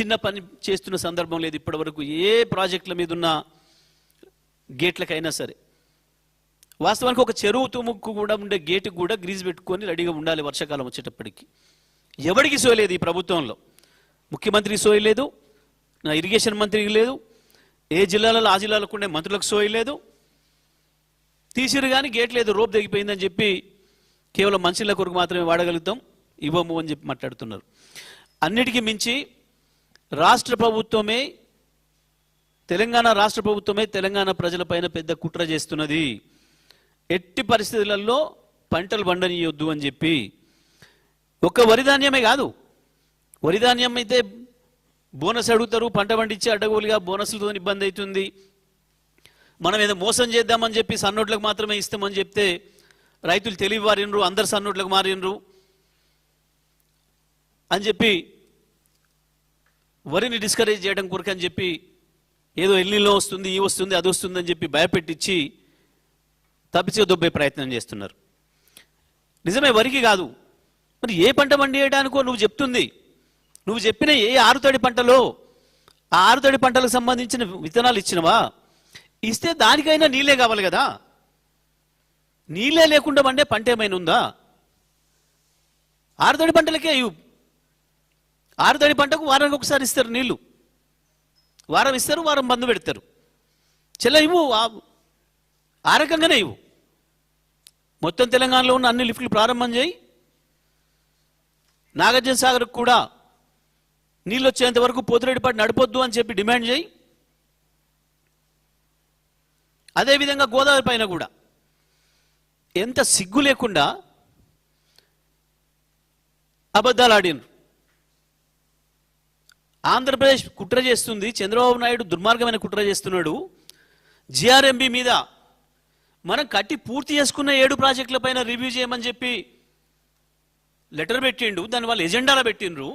చిన్న పని చేస్తున్న సందర్భం లేదు ఇప్పటివరకు ఏ ప్రాజెక్టుల మీద ఉన్న గేట్లకైనా సరే. వాస్తవానికి ఒక చెరువు తుముక్కు కూడా ఉండే గేటు కూడా గ్రీజ్ పెట్టుకొని రెడీగా ఉండాలి వర్షాకాలం వచ్చేటప్పటికి. ఎవరికి సోయలేదు ఈ ప్రభుత్వంలో. ముఖ్యమంత్రికి సోయలేదు, నా ఇరిగేషన్ మంత్రికి లేదు, ఏ జిల్లాలలో ఆ జిల్లాలకు ఉండే మంత్రులకు సోయలేదు. తీసిరు కానీ గేట్ లేదు, రోప్ తెగిపోయిందని చెప్పి కేవలం మనుషుల కొరకు మాత్రమే వాడగలుగుతాం, ఇవ్వము అని చెప్పి మాట్లాడుతున్నారు. అన్నిటికీ మించి రాష్ట్ర ప్రభుత్వమే, తెలంగాణ రాష్ట్ర ప్రభుత్వమే తెలంగాణ ప్రజలపైన పెద్ద కుట్ర చేస్తున్నది. ఎట్టి పరిస్థితులలో పంటలు పండనీయొద్దు అని చెప్పి. ఒక్క వరిధాన్యమే కాదు, వరిధాన్యం అయితే బోనస్ అడుగుతారు, పంట పండించి అడ్డగోలుగా బోనస్లతో ఇబ్బంది అవుతుంది. మనం ఏదో మోసం చేద్దామని చెప్పి సన్నోట్లకు మాత్రమే ఇస్తామని చెప్తే రైతులు తెలివి మారినరు, అందరు సన్నోట్లకు మారినరు అని చెప్పి వరిని డిస్కరేజ్ చేయడం కొరకు అని చెప్పి ఏదో ఎల్నిలో వస్తుంది, ఈ వస్తుంది, అది వస్తుందని చెప్పి భయపెట్టించి తప్పించి దొబ్బే ప్రయత్నం చేస్తున్నారు. నిజమే, వరికి కాదు, మరి ఏ పంట పండియడానికో నువ్వు చెప్తుంది. నువ్వు చెప్పిన ఏ ఆరుతడి పంటలో ఆ ఆరుతడి పంటలకు సంబంధించిన విత్తనాలు ఇచ్చినవా? ఇస్తే దానికైనా నీళ్ళే కావాలి కదా. నీళ్ళే లేకుండా పండే పంట ఏమైనా ఉందా? ఆరుతడి పంటలకే ఇవ్వు. ఆరుతడి పంటకు వారానికి ఒకసారి ఇస్తారు నీళ్లు, వారం ఇస్తారు, వారం బంద్ పెడతారు. ఇవ్వు, ఆ రకంగానే ఇవ్వు. మొత్తం తెలంగాణలో ఉన్న అన్ని లిఫ్ట్లు ప్రారంభం చేయి. నాగార్జున సాగర్కు కూడా నీళ్ళు వచ్చేంత వరకు పోతిరెడ్డిపాటి నడపొద్దు అని చెప్పి డిమాండ్ చేయి. అదేవిధంగా గోదావరి పైన కూడా ఎంత సిగ్గు లేకుండా అబద్ధాలు ఆడినరు. ఆంధ్రప్రదేశ్ కుట్ర చేస్తుంది, చంద్రబాబు నాయుడు దుర్మార్గమైన కుట్ర చేస్తున్నాడు. జిఆర్ఎంబి మీద మనం కట్టి పూర్తి చేసుకున్న 7 ప్రాజెక్టుల పైన రివ్యూ చేయమని చెప్పి లెటర్ పెట్టిండు, దాన్ని వాళ్ళు ఎజెండాలో పెట్టిండ్రు.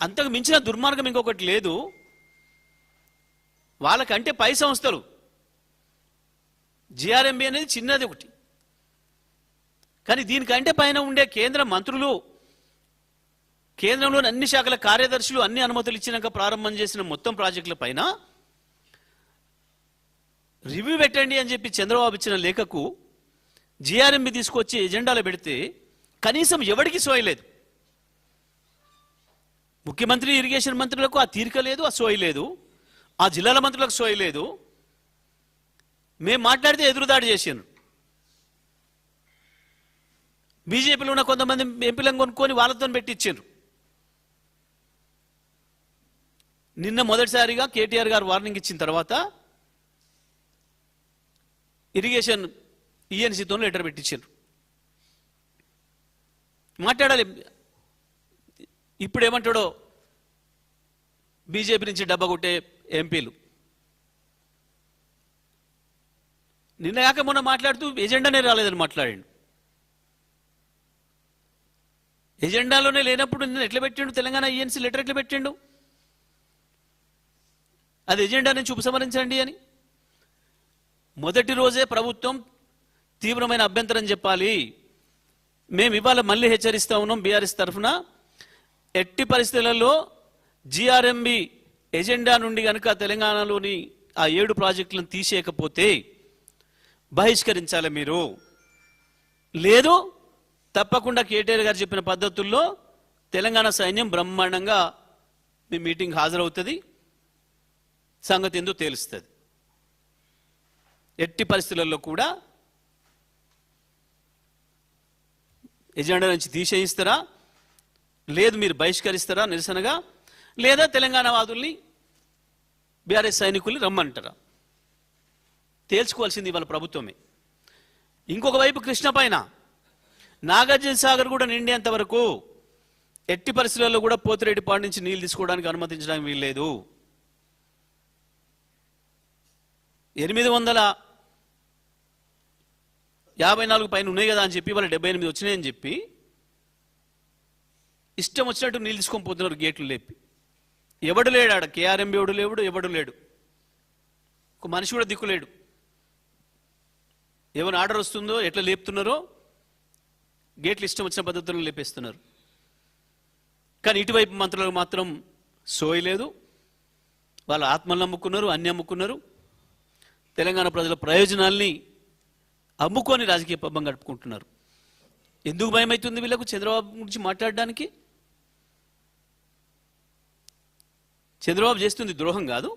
అంతకు మించిన దుర్మార్గం ఇంకొకటి లేదు. వాళ్ళకంటే పై సంస్థలు, జిఆర్ఎంబి అనేది చిన్నది ఒకటి, కానీ దీనికంటే పైన ఉండే కేంద్ర మంత్రులు, కేంద్రంలోని అన్ని శాఖల కార్యదర్శులు అన్ని అనుమతులు ఇచ్చినాక ప్రారంభం చేసిన మొత్తం ప్రాజెక్టుల పైన రివ్యూ పెట్టండి అని చెప్పి చంద్రబాబు ఇచ్చిన లేఖకు జిఆర్ఎంబి తీసుకొచ్చి ఎజెండాలో పెడితే కనీసం ఎవరికి సోయలేదు. ముఖ్యమంత్రి, ఇరిగేషన్ మంత్రులకు ఆ తీరిక లేదు, ఆ సోయలేదు. ఆ జిల్లాల మంత్రులకు సోయలేదు. మేము మాట్లాడితే ఎదురుదాడి చేశారు. బీజేపీలో ఉన్న కొంతమంది ఎంపీలను కొనుక్కొని వాళ్ళతో పెట్టించారు. నిన్న మొదటిసారిగా కేటీఆర్ గారు వార్నింగ్ ఇచ్చిన తర్వాత ఇరిగేషన్ ఈఎన్సీతో లెటర్ పెట్టించారు. మాట్లాడాలి. ఇప్పుడు ఏమంటాడో బీజేపీ నుంచి డబ్బా కొట్టే ఎంపీలు. నిన్న కాక మొన్న మాట్లాడుతూ ఎజెండానే రాలేదని మాట్లాడాడు. ఎజెండాలోనే లేనప్పుడు నిన్న ఎట్లా పెట్టిండు? తెలంగాణ ఈఎన్సీ లెటర్ ఎట్లా పెట్టిండు? అది ఎజెండా నుంచి ఉపసంహరించండి అని. మొదటి రోజే ప్రభుత్వం తీవ్రమైన అభ్యంతరం చెప్పాలి. మేము ఇవాళ మళ్ళీ హెచ్చరిస్తా ఉన్నాం బీఆర్ఎస్ తరఫున, ఎట్టి పరిస్థితులలో జిఆర్ఎంబి ఎజెండా నుండి కనుక తెలంగాణలోని ఆ 7 ప్రాజెక్టులను తీసేయకపోతే బహిష్కరించాలి మీరు. లేదు, తప్పకుండా కేటీఆర్ గారు చెప్పిన పద్ధతుల్లో తెలంగాణ సైన్యం బ్రహ్మాండంగా మీ మీటింగ్ హాజరవుతుంది, సంగతి ఏందో తెలుస్తుంది. ఎట్టి పరిస్థితులలో కూడా ఎజెండా నుంచి తీసేయిస్తారా, లేదు మీరు బహిష్కరిస్తారా నిరసనగా, లేదా తెలంగాణ వాదుల్ని, బీఆర్ఎస్ సైనికుల్ని రమ్మంటారా? తేల్చుకోవాల్సింది వాళ్ళ ప్రభుత్వమే. ఇంకొక వైపు కృష్ణ పైన నాగార్జున సాగర్ కూడా నిండేంత వరకు ఎట్టి పరిస్థితుల్లో కూడా పోతిరెడ్డిపాటి నుంచి నీళ్ళు తీసుకోవడానికి అనుమతించడానికి వీల్లేదు. 854 పైన ఉన్నాయి కదా అని చెప్పి వాళ్ళ 78 వచ్చినాయని చెప్పి ఇష్టం వచ్చినట్టు నీళ్ళు తీసుకొని పోతున్నారు గేట్లు లేపి. ఎవడు లేడు ఆడ, కేఆర్ఎంబి ఎవడు లేడు, ఎవడు లేడు, ఒక మనిషి కూడా దిక్కులేడు. ఏమైనా ఆర్డర్ వస్తుందో ఎట్లా లేపుతున్నారో గేట్లు ఇష్టం వచ్చిన పద్ధతుల్లో లేపేస్తున్నారు. కానీ ఇటువైపు మంత్రులకు మాత్రం సోయి లేదు. వాళ్ళ ఆత్మలను అమ్ముకున్నారు, అన్ని అమ్ముకున్నారు. తెలంగాణ ప్రజల ప్రయోజనాల్ని అమ్ముకొని రాజకీయ పబ్బం గడుపుకుంటున్నారు. ఎందుకు భయం అవుతుంది వీళ్ళకు చంద్రబాబు గురించి మాట్లాడడానికి? చంద్రబాబు చేస్తుంది ద్రోహం కాదు.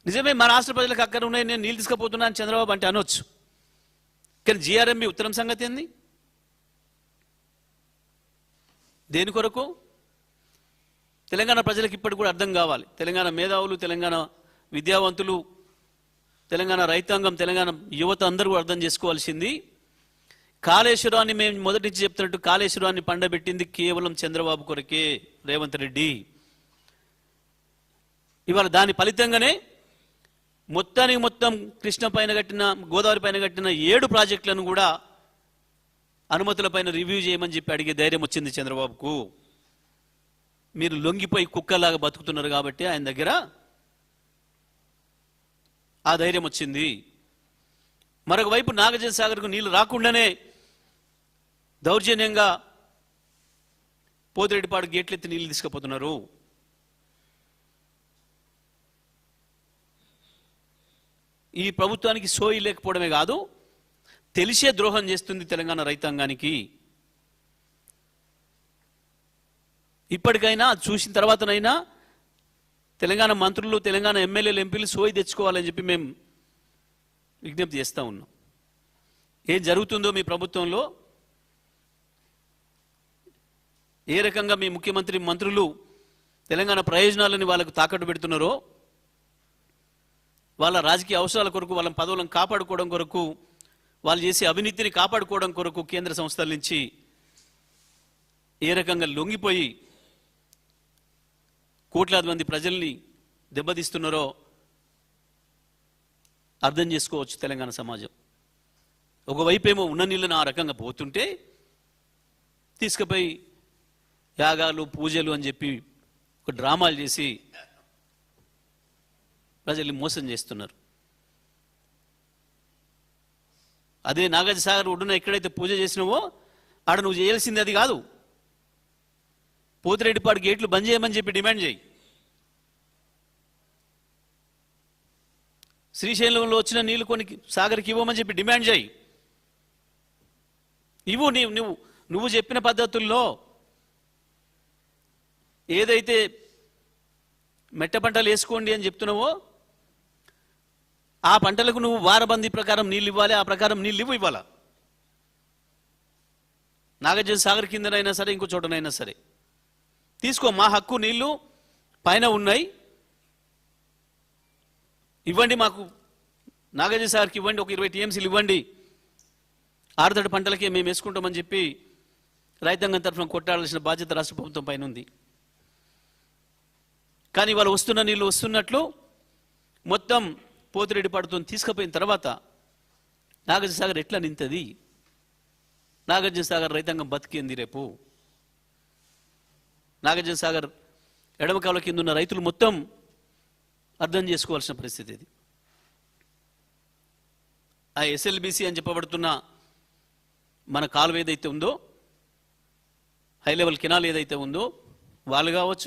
నిజమే, మన రాష్ట్ర ప్రజలకు అక్కడ ఉన్నాయి, నేను నీళ్ళు తీసుకుపోతున్నాను చంద్రబాబు అంటే అనొచ్చు. కానీ జిఆర్ఎంబి ఉత్తరం సంగతి ఏంది? దేని కొరకు? తెలంగాణ ప్రజలకు ఇప్పటికి కూడా అర్థం కావాలి. తెలంగాణ మేధావులు, తెలంగాణ విద్యావంతులు, తెలంగాణ రైతాంగం, తెలంగాణ యువత అందరూ కూడా అర్థం చేసుకోవాల్సింది, కాళేశ్వరాన్ని మేము మొదటి నుంచి చెప్తున్నట్టు కాళేశ్వరాన్ని పండబెట్టింది కేవలం చంద్రబాబు కొరకే, రేవంత్ రెడ్డి. ఇవాళ దాని ఫలితంగానే మొత్తానికి మొత్తం కృష్ణ పైన కట్టిన, గోదావరి పైన కట్టిన 7 ప్రాజెక్టులను కూడా అనుమతుల పైన రివ్యూ చేయమని చెప్పి అడిగే ధైర్యం వచ్చింది చంద్రబాబుకు. మీరు లొంగిపోయి కుక్కలాగా బతుకుతున్నారు కాబట్టి ఆయన దగ్గర ఆ ధైర్యం వచ్చింది. మరొక వైపు నాగార్జున సాగర్కు నీళ్లు రాకుండానే దౌర్జన్యంగా పోతిరెడ్డిపాడు గేట్లెత్తి నీళ్లు తీసుకుపోతున్నారు. ఈ ప్రభుత్వానికి సోయి లేకపోవడమే కాదు, తెలిసే ద్రోహం చేస్తుంది తెలంగాణ రైతాంగానికి. ఇప్పటికైనా చూసిన తర్వాతనైనా తెలంగాణ మంత్రులు, తెలంగాణ ఎమ్మెల్యేలు, ఎంపీలు సోయి తెచ్చుకోవాలని చెప్పి మేము విజ్ఞప్తి చేస్తూ ఉన్నాం. ఏం జరుగుతుందో మీ ప్రభుత్వంలో, ఏ రకంగా మీ ముఖ్యమంత్రి, మంత్రులు తెలంగాణ ప్రయోజనాలని వాళ్ళకు తాకట్టు పెడుతున్నారో, వాళ్ళ రాజకీయ అవసరాల కొరకు, వాళ్ళ పదవులను కాపాడుకోవడం కొరకు, వాళ్ళు చేసే అవినీతిని కాపాడుకోవడం కొరకు కేంద్ర సంస్థల నుంచి ఏ రకంగా లొంగిపోయి కోట్లాది మంది ప్రజల్ని దెబ్బతీస్తున్నారో అర్థం చేసుకోవచ్చు తెలంగాణ సమాజం. ఒకవైపేమో ఉన్న నీళ్ళని ఆ రకంగా పోతుంటే తీసుకుపోయి యాగాలు, పూజలు అని చెప్పి ఒక డ్రామాలు చేసి ప్రజల్ని మోసం చేస్తున్నారు. అదే నాగార్జున సాగర్ ఒడ్డున ఎక్కడైతే పూజ చేసినావో ఆడ నువ్వు చేయాల్సింది అది కాదు. పోతిరెడ్డిపాడు గేట్లు బంద్ చేయమని చెప్పి డిమాండ్ చేయి. శ్రీశైలంలో వచ్చిన నీళ్లు కొన్ని సాగర్కి ఇవ్వమని చెప్పి డిమాండ్ చేయి. ఇవ్వు. నువ్వు చెప్పిన పద్ధతుల్లో ఏదైతే మెట్ట పంటలు వేసుకోండి అని చెప్తున్నావో ఆ పంటలకు నువ్వు వారబందీ ప్రకారం నీళ్ళు ఇవ్వాలి, ఆ ప్రకారం నీళ్ళు ఇవ్వాలా. నాగార్జున సాగర్ కిందనైనా సరే, ఇంకో చోటనైనా సరే తీసుకో. మా హక్కు, నీళ్లు పైన ఉన్నాయి, ఇవ్వండి మాకు. నాగార్జున సాగర్కి ఇవ్వండి, ఒక 20 టీఎంసీలు ఇవ్వండి, ఆరుతడి పంటలకే మేము వేసుకుంటామని చెప్పి రైతాంగం తరఫున కొట్టాడాల్సిన బాధ్యత రాష్ట్ర ప్రభుత్వం పైన ఉంది. కానీ వాళ్ళు వస్తున్న నీళ్ళు వస్తున్నట్లు మొత్తం పోతిరెడ్డిపాడుతో తీసుకుపోయిన తర్వాత నాగార్జున సాగర్ ఎట్లా నింతది? నాగార్జున సాగర్ రైతాంగం బతికింది రేపు. నాగార్జున సాగర్ ఎడమ కాలువ కింద ఉన్న రైతులు మొత్తం అర్థం చేసుకోవాల్సిన పరిస్థితి ఇది. ఆ ఎస్ఎల్బిసి అని చెప్పబడుతున్న మన కాలువ ఏదైతే ఉందో, హై లెవెల్ కెనాల్ ఏదైతే ఉందో, వాళ్ళు కావచ్చు,